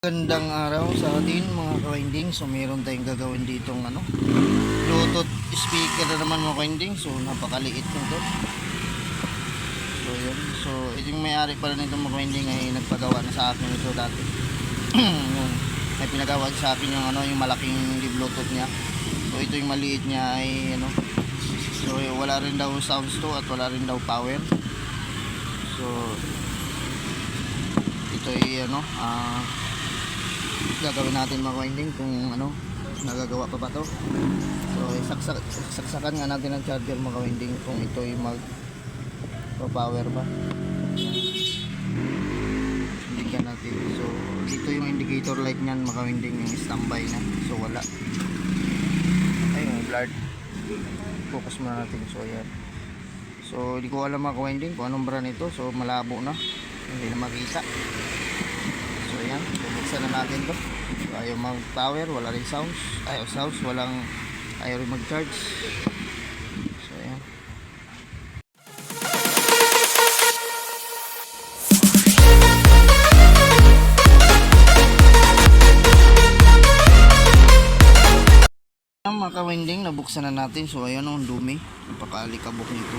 Gandang araw sa atin mga ka-winding. So meron tayong gagawin ditong Bluetooth speaker na naman mga ka-winding. So napakaliit nito. So yun. So ito yung may-ari pala nito mga ka-winding ay nagpagawa na sa akin ito dati. Yung may pinagawa sa akin yung yung malaking Bluetooth niya. So ito yung maliit niya ay So wala rin daw sounds to at wala rin daw power. So ito ay gagawin natin mga winding kung nagagawa pa ba to. So saksakan nga natin ang charger mga winding kung ito ay mag power ba. Indikan natin. So dito yung indicator light niyan mga winding, yung standby na. So wala. Ayun, blurred. Focus muna natin. So ayan. So hindi ko alam mga winding kung anong brand ito. So malabo na. Hindi na makita. So ayan, bubuksan na natin to. So ayaw mag power, wala rin sounds. Ayaw rin mag charge. So ayan. Mga ka-winding, nabuksan na natin. So ayan, ang dumi, napakaalikabok nito.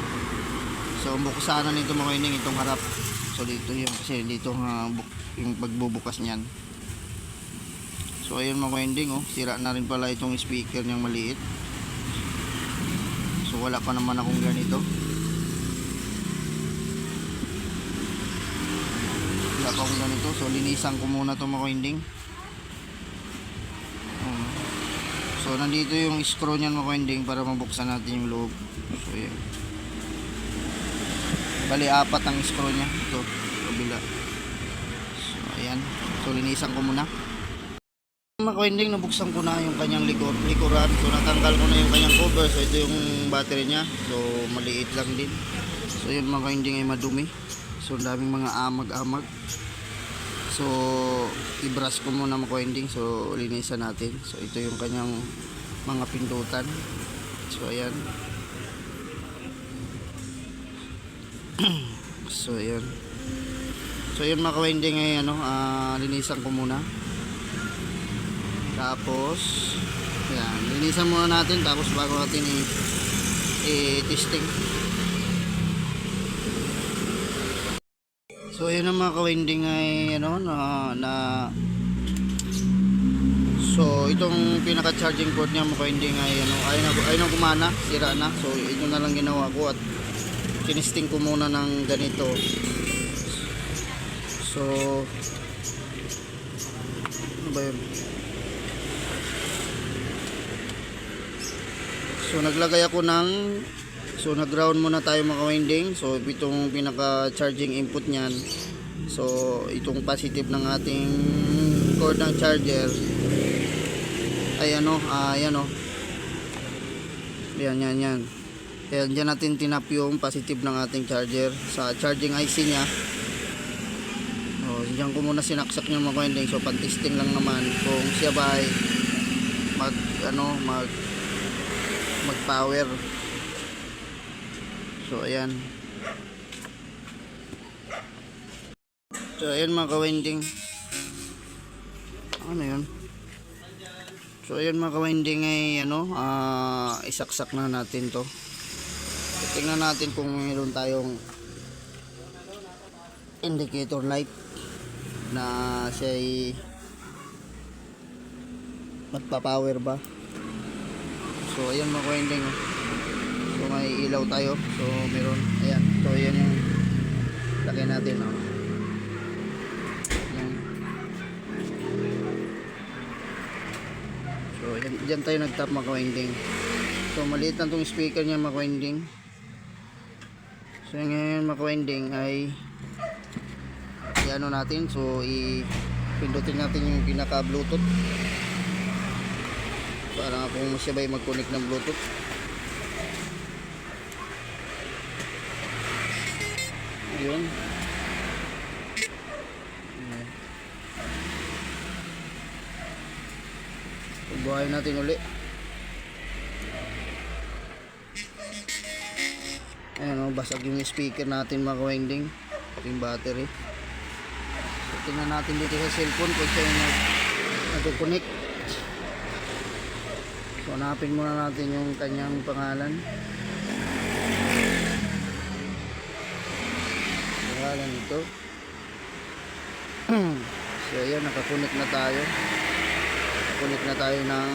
So buksan na nito mga winding, itong harap. So dito yung kasi dito yung pagbubukas niyan. So ayun mga winding, sira na rin pala itong speaker niyang maliit. So wala pa naman akong ganito. Wala pa akong ganito. So linisan ko muna itong mga winding. So nandito yung screw niyan mga winding para mabuksan natin yung loob. So ayan. Bali apat ang screw niya. Ito, kabila. So ayan. So linisan ko muna. Mga ka-winding, nabuksan ko na yung kanyang likuran. So natanggal ko na yung kanyang cover. So ito yung battery niya. So maliit lang din. So yun mga ka-winding ay madumi. So daming mga amag-amag. So i-brush ko muna mga ka-winding. So linisan natin. So ito yung kanyang mga pindutan. So ayan. So ayan. So yun mga ka-winding ay linisan ko muna. Tapos ayan, linisan muna natin tapos bago natin i-testing. So ayun ang mga ka-winding ay so itong pinaka charging port niya mga ka-winding ay ay na gumana, sira na. So ito na lang ginawa ko at tinesting ko muna ng ganito. So ano ba yun? So naglagay ako nag-ground muna tayo mga winding. So itong pinaka charging input niyan. So itong positive ng ating cord ng charger ay yan. Kaya dyan natin tinap yung positive ng ating charger sa charging IC nya. Diyan ko muna sinaksak niya mga winding. So pag-testing lang naman kung siya ba ay mag power. So ayan. So ayan mga ka-winding. Ano yun? So ayan mga ka-winding ay isaksak na natin to. Tingnan natin kung mayroon tayong indicator light na siya ay magpa-power ba. So ayan mga ka-winding. So may ilaw tayo. So meron. Ayan. So ayan yung lagay natin. Ayan. So dyan tayo nag-tap mga ka-winding. So maliit lang itong speaker niya mga ka-winding. So ngayon mga ka-winding ay natin. So ipindutin natin yung pinaka Bluetooth para kung siya ba mag-connect ng Bluetooth. Ayun. Buhayin natin uli. Ayan basag yung speaker natin mga ka-winding. Ito yung battery. So tingnan natin dito sa cellphone kung siya yung nag-connect. So hanapin muna natin yung kanyang pangalan. Pangalan ito. So ayan, nakakunik na tayo. Nakakunik na tayo ng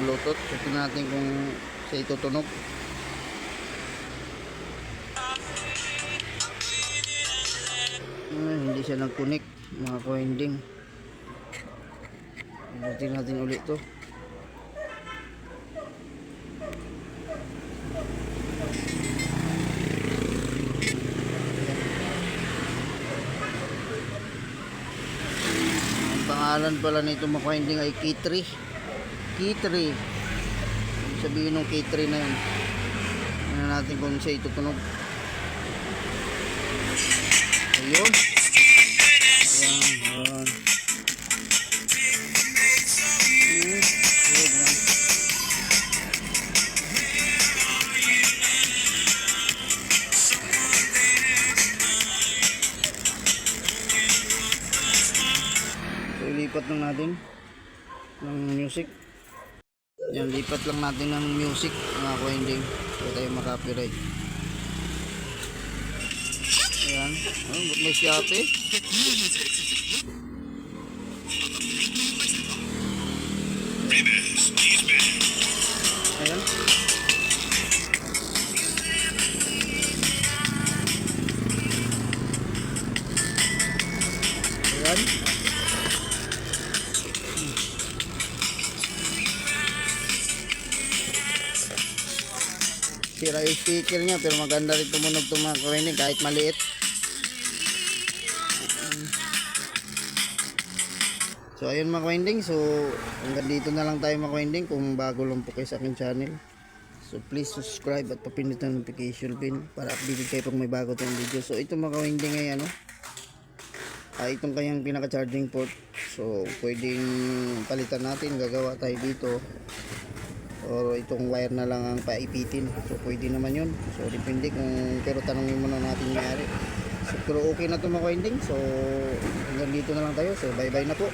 Bluetooth. So tingnan natin kung siya itutunog. Hindi siya nag-connect mga ka-winding. Pindutin natin ulit to. Ang pangalan pala nito mga ka-winding ay K3. K3. Sabihin ng K3 na yun. Tingnan natin kung siya itutunog. Ayun. Ayan. So ilipat lang natin ng music. Yan, lipat lang natin ng music mga ka-winding. Hindi tayo makapiright. Ayan. Oh, ba't may siyape? Ayan. Ayan. Sira yung speaker niya pero maganda rin tumunog itong mga ka-winding kahit maliit. So ayun mga ka-winding, so hanggang dito na lang tayo mga ka-winding. Kung bago lang po kayo sa aking channel, so please subscribe at papindot ang notification pin para updated kayo pag may bago tayong video. So ito mga ka-winding ay itong kanyang pinaka charging port. So pwedeng palitan natin, gagawa tayo dito, or itong wire na lang ang paipitin. So pwede naman yun. So depende kung, pero tanongin muna natin may-ari. So pero okay na ito mga ka-winding. So hanggang dito na lang tayo. So bye bye na po.